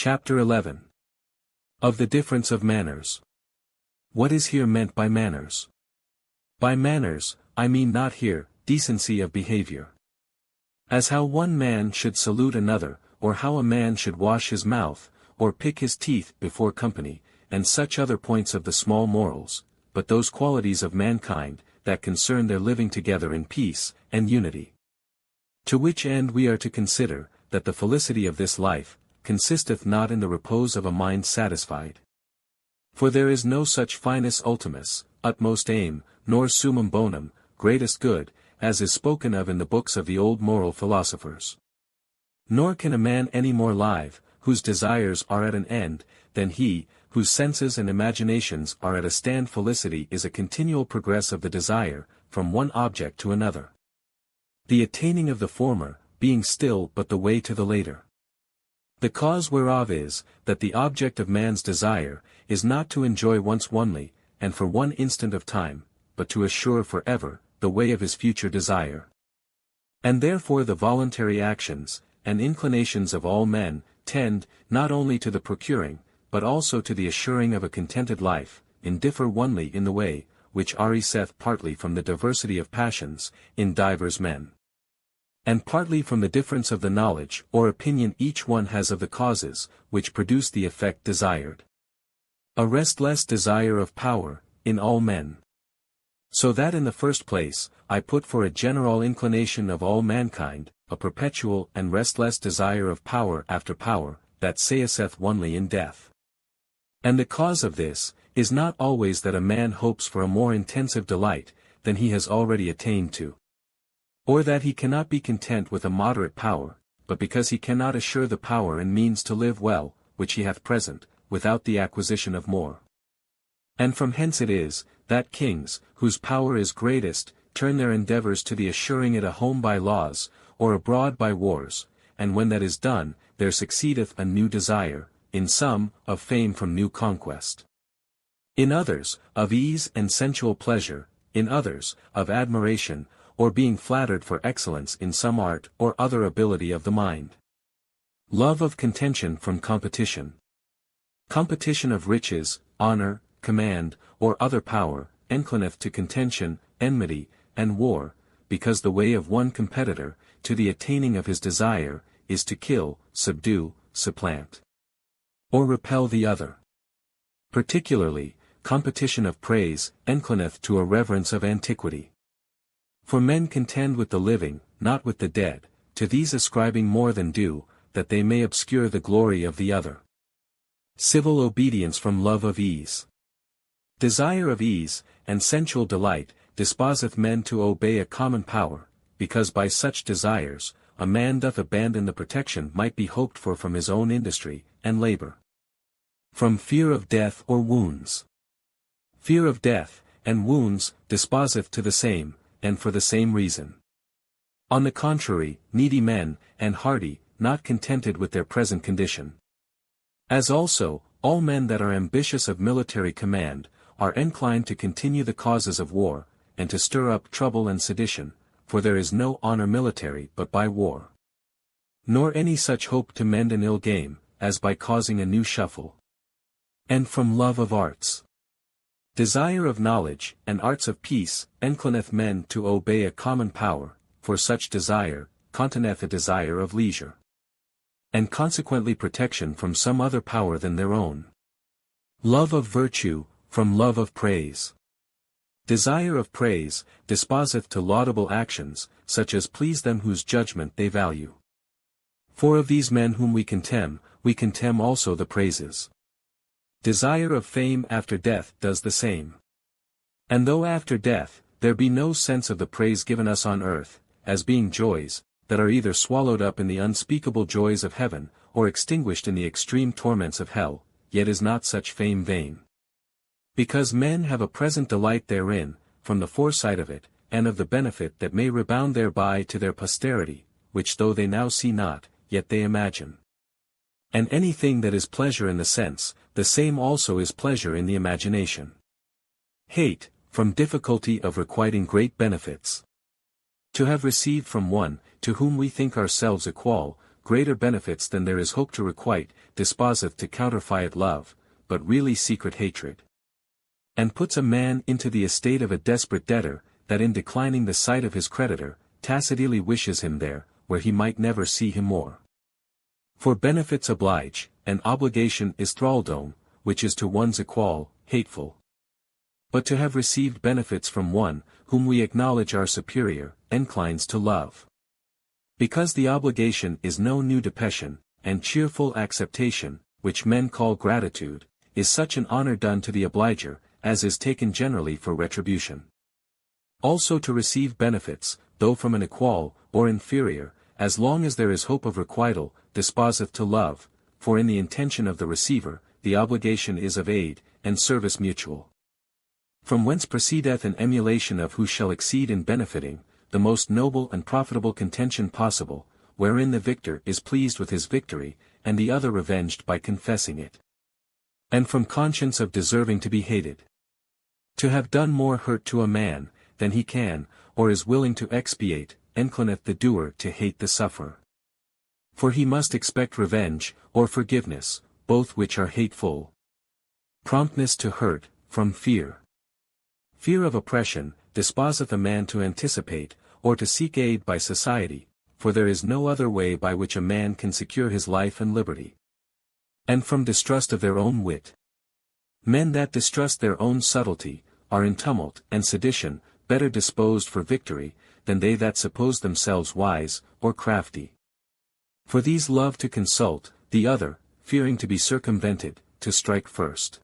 Chapter 11. Of the difference of manners. What is here meant by manners? By manners, I mean not here, decency of behavior. As how one man should salute another, or how a man should wash his mouth, or pick his teeth before company, and such other points of the small morals, but those qualities of mankind, that concern their living together in peace and unity. To which end we are to consider, that the felicity of this life, consisteth not in the repose of a mind satisfied. For there is no such finus ultimus, utmost aim, nor summum bonum, greatest good, as is spoken of in the books of the old moral philosophers. Nor can a man any more live, whose desires are at an end, than he, whose senses and imaginations are at a stand. Felicity is a continual progress of the desire, from one object to another. The attaining of the former, being still but the way to the later. The cause whereof is, that the object of man's desire, is not to enjoy once only, and for one instant of time, but to assure for ever, the way of his future desire. And therefore the voluntary actions, and inclinations of all men, tend, not only to the procuring, but also to the assuring of a contented life, and differ onely in the way, which ariseth partly from the diversity of passions, in divers men. And partly from the difference of the knowledge or opinion each one has of the causes, which produce the effect desired. A restless desire of power, in all men. So that in the first place, I put for a general inclination of all mankind, a perpetual and restless desire of power after power, that saith only in death. And the cause of this, is not always that a man hopes for a more intensive delight, than he has already attained to. Or that he cannot be content with a moderate power, but because he cannot assure the power and means to live well, which he hath present, without the acquisition of more. And from hence it is, that kings, whose power is greatest, turn their endeavors to the assuring it a home by laws, or abroad by wars, and when that is done, there succeedeth a new desire, in some, of fame from new conquest. In others, of ease and sensual pleasure, in others, of admiration, or being flattered for excellence in some art or other ability of the mind. Love of contention from competition. Competition of riches, honor, command, or other power, inclineth to contention, enmity, and war, because the way of one competitor, to the attaining of his desire, is to kill, subdue, supplant, or repel the other. Particularly, competition of praise, inclineth to a reverence of antiquity. For men contend with the living, not with the dead, to these ascribing more than due, that they may obscure the glory of the other. Civil obedience from love of ease. Desire of ease, and sensual delight, disposeth men to obey a common power, because by such desires, a man doth abandon the protection might be hoped for from his own industry, and labor. From fear of death or wounds. Fear of death, and wounds, disposeth to the same, and for the same reason. On the contrary, needy men, and hardy, not contented with their present condition. As also, all men that are ambitious of military command, are inclined to continue the causes of war, and to stir up trouble and sedition, for there is no honor military but by war. Nor any such hope to mend an ill game, as by causing a new shuffle. And from love of arts. Desire of knowledge, and arts of peace, inclineth men to obey a common power, for such desire, conteneth a desire of leisure. And consequently protection from some other power than their own. Love of virtue, from love of praise. Desire of praise, disposeth to laudable actions, such as please them whose judgment they value. For of these men whom we contemn also the praises. Desire of fame after death does the same. And though after death, there be no sense of the praise given us on earth, as being joys, that are either swallowed up in the unspeakable joys of heaven, or extinguished in the extreme torments of hell, yet is not such fame vain. Because men have a present delight therein, from the foresight of it, and of the benefit that may rebound thereby to their posterity, which though they now see not, yet they imagine. And anything that is pleasure in the sense, the same also is pleasure in the imagination. Hate, from difficulty of requiting great benefits. To have received from one, to whom we think ourselves equal, greater benefits than there is hope to requite, disposeth to counterfeit love, but really secret hatred. And puts a man into the estate of a desperate debtor, that in declining the sight of his creditor, tacitly wishes him there, where he might never see him more. For benefits oblige, and obligation is thraldom, which is to one's equal, hateful. But to have received benefits from one, whom we acknowledge our superior, inclines to love. Because the obligation is no new depetion, and cheerful acceptation, which men call gratitude, is such an honor done to the obliger, as is taken generally for retribution. Also to receive benefits, though from an equal, or inferior, as long as there is hope of requital, disposeth to love, for in the intention of the receiver, the obligation is of aid, and service mutual. From whence proceedeth an emulation of who shall exceed in benefiting, the most noble and profitable contention possible, wherein the victor is pleased with his victory, and the other revenged by confessing it. And from conscience of deserving to be hated. To have done more hurt to a man, than he can, or is willing to expiate, inclineth the doer to hate the sufferer. For he must expect revenge, or forgiveness, both which are hateful. Promptness to hurt, from fear. Fear of oppression, disposeth a man to anticipate, or to seek aid by society, for there is no other way by which a man can secure his life and liberty. And from distrust of their own wit. Men that distrust their own subtlety, are in tumult and sedition, better disposed for victory, than they that suppose themselves wise, or crafty. For these love to consult, the other, fearing to be circumvented, to strike first.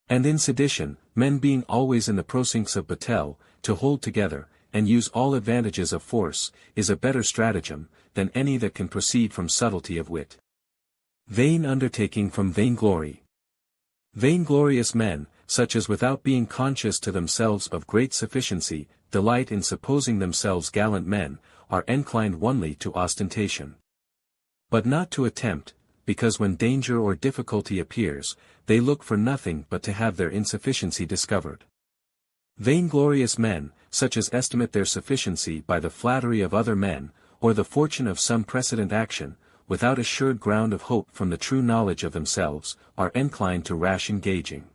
And in sedition, men being always in the procincts of battle, to hold together, and use all advantages of force, is a better stratagem, than any that can proceed from subtlety of wit. Vain undertaking from vainglory. Vainglorious men, such as without being conscious to themselves of great sufficiency, delight in supposing themselves gallant men, are inclined only to ostentation. But not to attempt, because when danger or difficulty appears, they look for nothing but to have their insufficiency discovered. Vainglorious men, such as estimate their sufficiency by the flattery of other men, or the fortune of some precedent action, without assured ground of hope from the true knowledge of themselves, are inclined to rash engaging.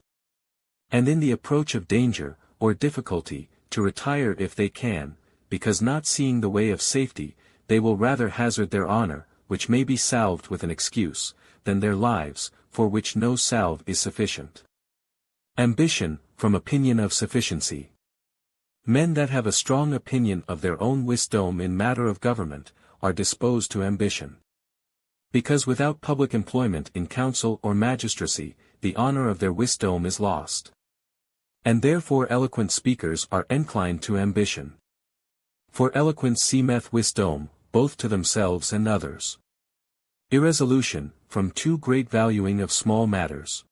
And in the approach of danger, or difficulty, to retire if they can, because not seeing the way of safety, they will rather hazard their honor, which may be salved with an excuse, than their lives, for which no salve is sufficient. Ambition, from opinion of sufficiency. Men that have a strong opinion of their own wisdom in matter of government, are disposed to ambition. Because without public employment in council or magistracy, the honor of their wisdom is lost. And therefore eloquent speakers are inclined to ambition. For eloquence seemeth wisdom, both to themselves and others. Irresolution, from too great valuing of small matters.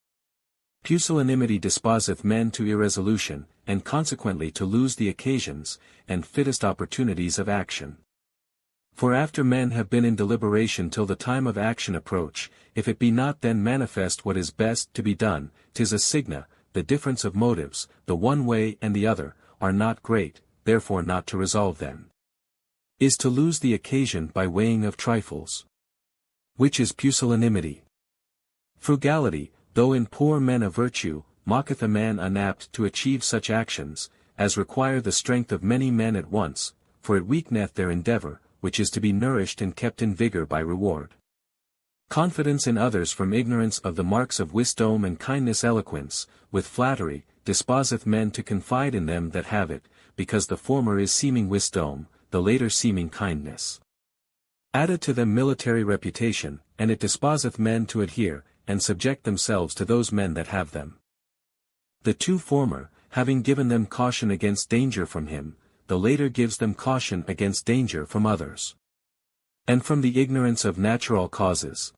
Pusillanimity disposeth men to irresolution, and consequently to lose the occasions, and fittest opportunities of action. For after men have been in deliberation till the time of action approach, if it be not then manifest what is best to be done, 'tis a signa, the difference of motives, the one way and the other, are not great, therefore not to resolve then. Is to lose the occasion by weighing of trifles. Which is pusillanimity. Frugality, though in poor men a virtue, mocketh a man unapt to achieve such actions, as require the strength of many men at once, for it weakeneth their endeavor, which is to be nourished and kept in vigor by reward. Confidence in others from ignorance of the marks of wisdom and kindness eloquence, with flattery, disposeth men to confide in them that have it, because the former is seeming wisdom, the later seeming kindness. Added to them military reputation, and it disposeth men to adhere, and subject themselves to those men that have them. The two former, having given them caution against danger from him, the later gives them caution against danger from others. And from the ignorance of natural causes.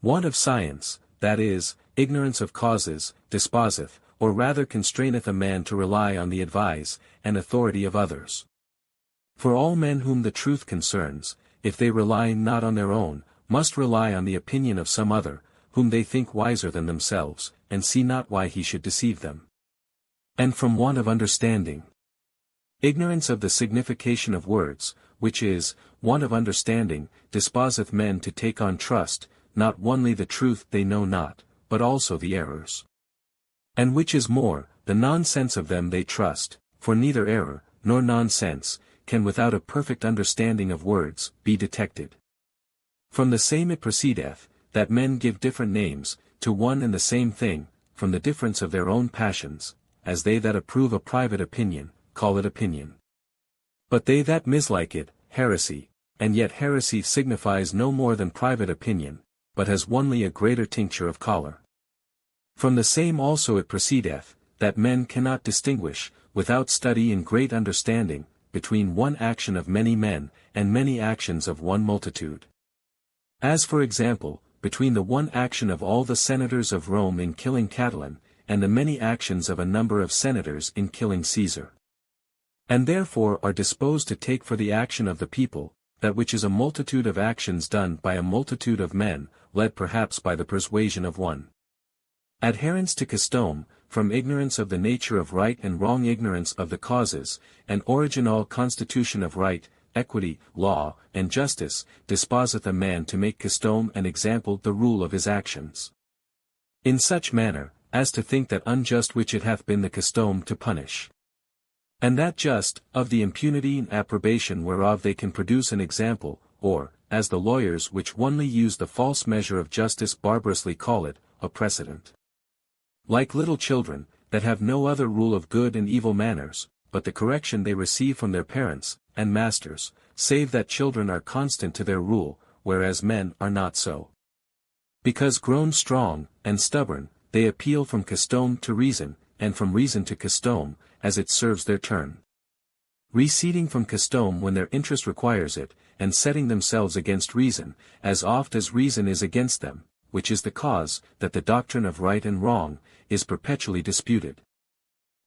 Want of science, that is, ignorance of causes, disposeth, or rather constraineth a man to rely on the advice and authority of others. For all men whom the truth concerns, if they rely not on their own, must rely on the opinion of some other, whom they think wiser than themselves, and see not why he should deceive them. And from want of understanding. Ignorance of the signification of words, which is, want of understanding, disposeth men to take on trust, not only the truth they know not, but also the errors. And which is more, the nonsense of them they trust, for neither error, nor nonsense, can without a perfect understanding of words, be detected. From the same it proceedeth, that men give different names, to one and the same thing, from the difference of their own passions, as they that approve a private opinion, call it opinion. But they that mislike it, heresy, and yet heresy signifies no more than private opinion, but has only a greater tincture of choler. From the same also it proceedeth, that men cannot distinguish, without study and great understanding, between one action of many men, and many actions of one multitude. As for example, between the one action of all the senators of Rome in killing Catiline, and the many actions of a number of senators in killing Caesar. And therefore are disposed to take for the action of the people, that which is a multitude of actions done by a multitude of men, led perhaps by the persuasion of one. Adherence to custom, from ignorance of the nature of right and wrong, ignorance of the causes, and original constitution of right, equity, law, and justice, disposeth a man to make custom and example the rule of his actions. In such manner, as to think that unjust which it hath been the custom to punish. And that just, of the impunity and approbation whereof they can produce an example, or, as the lawyers which only use the false measure of justice barbarously call it, a precedent. Like little children, that have no other rule of good and evil manners, but the correction they receive from their parents, and masters, save that children are constant to their rule, whereas men are not so. Because grown strong, and stubborn, they appeal from custom to reason, and from reason to custom, as it serves their turn. Receding from custom when their interest requires it, and setting themselves against reason, as oft as reason is against them, which is the cause, that the doctrine of right and wrong, is perpetually disputed.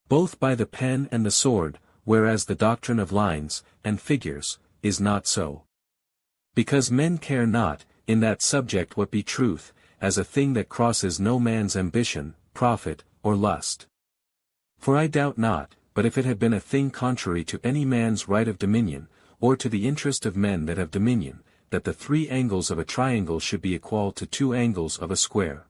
Both by the pen and the sword, whereas the doctrine of lines, and figures, is not so. Because men care not, in that subject what be truth, as a thing that crosses no man's ambition, profit, or lust. For I doubt not, but if it had been a thing contrary to any man's right of dominion, or to the interest of men that have dominion, that the 3 angles of a triangle should be equal to 2 angles of a square.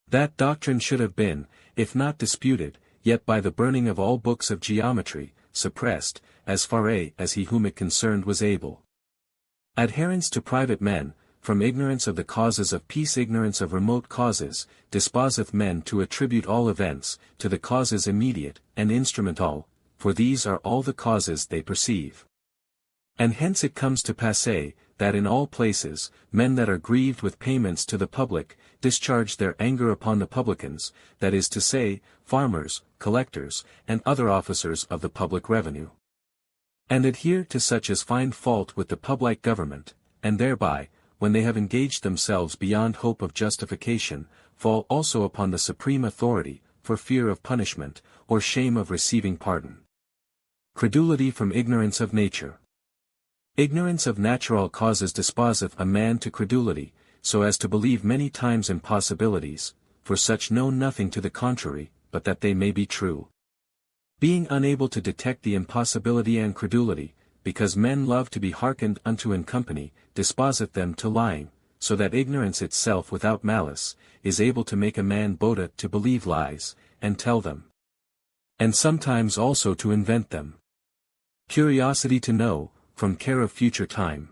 That doctrine should have been, if not disputed, yet by the burning of all books of geometry, suppressed, as far as he whom it concerned was able. Adherence to private men, from ignorance of the causes of peace, ignorance of remote causes, disposeth men to attribute all events, to the causes immediate, and instrumental, for these are all the causes they perceive. And hence it comes to pass, that in all places, men that are grieved with payments to the public, discharge their anger upon the publicans, that is to say, farmers, collectors, and other officers of the public revenue. And adhere to such as find fault with the public government, and thereby, when they have engaged themselves beyond hope of justification, fall also upon the supreme authority, for fear of punishment, or shame of receiving pardon. Credulity from ignorance of nature. Ignorance of natural causes disposeth a man to credulity, so as to believe many times impossibilities, for such know nothing to the contrary, but that they may be true. Being unable to detect the impossibility and credulity, because men love to be hearkened unto in company, disposeth them to lying, so that ignorance itself without malice, is able to make a man bold to believe lies, and tell them. And sometimes also to invent them. Curiosity to know, from care of future time.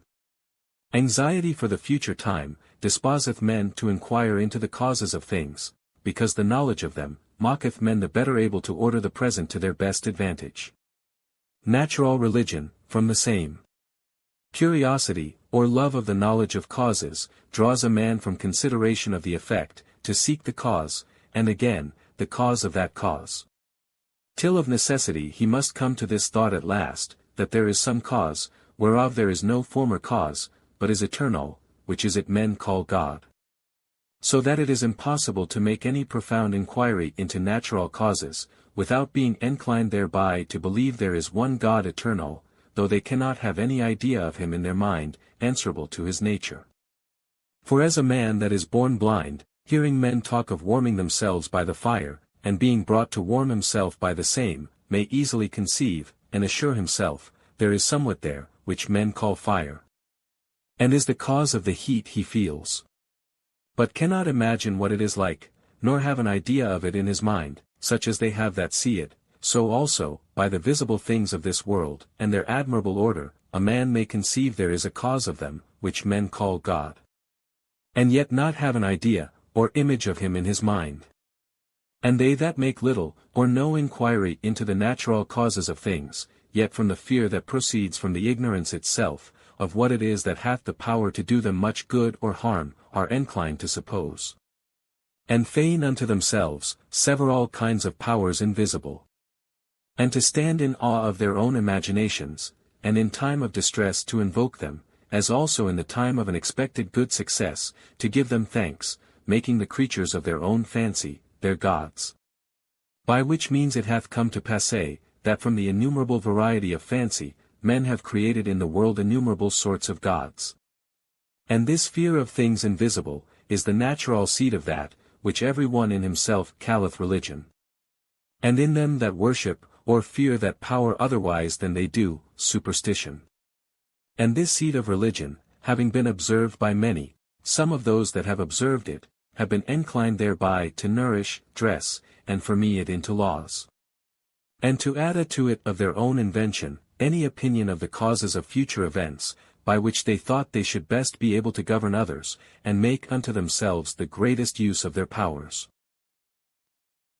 Anxiety for the future time, disposeth men to inquire into the causes of things, because the knowledge of them, maketh men the better able to order the present to their best advantage. Natural religion, from the same. Curiosity, or love of the knowledge of causes, draws a man from consideration of the effect, to seek the cause, and again, the cause of that cause. Till of necessity he must come to this thought at last, that there is some cause, whereof there is no former cause, but is eternal, which is it men call God. So that it is impossible to make any profound inquiry into natural causes, without being inclined thereby to believe there is one God eternal, though they cannot have any idea of him in their mind, answerable to his nature. For as a man that is born blind, hearing men talk of warming themselves by the fire, and being brought to warm himself by the same, may easily conceive, and assure himself, there is somewhat there, which men call fire. And is the cause of the heat he feels. But cannot imagine what it is like, nor have an idea of it in his mind, such as they have that see it, so also, by the visible things of this world, and their admirable order, a man may conceive there is a cause of them, which men call God. And yet not have an idea, or image of him in his mind. And they that make little, or no inquiry into the natural causes of things, yet from the fear that proceeds from the ignorance itself, of what it is that hath the power to do them much good or harm, are inclined to suppose. And feign unto themselves, several kinds of powers invisible. And to stand in awe of their own imaginations, and in time of distress to invoke them, as also in the time of an expected good success, to give them thanks, making the creatures of their own fancy, their gods. By which means it hath come to pass, that from the innumerable variety of fancy, men have created in the world innumerable sorts of gods. And this fear of things invisible, is the natural seed of that, which every one in himself calleth religion. And in them that worship, or fear that power otherwise than they do, superstition. And this seed of religion, having been observed by many, some of those that have observed it, have been inclined thereby to nourish, dress, and form it into laws. And to add to it of their own invention, any opinion of the causes of future events, by which they thought they should best be able to govern others, and make unto themselves the greatest use of their powers.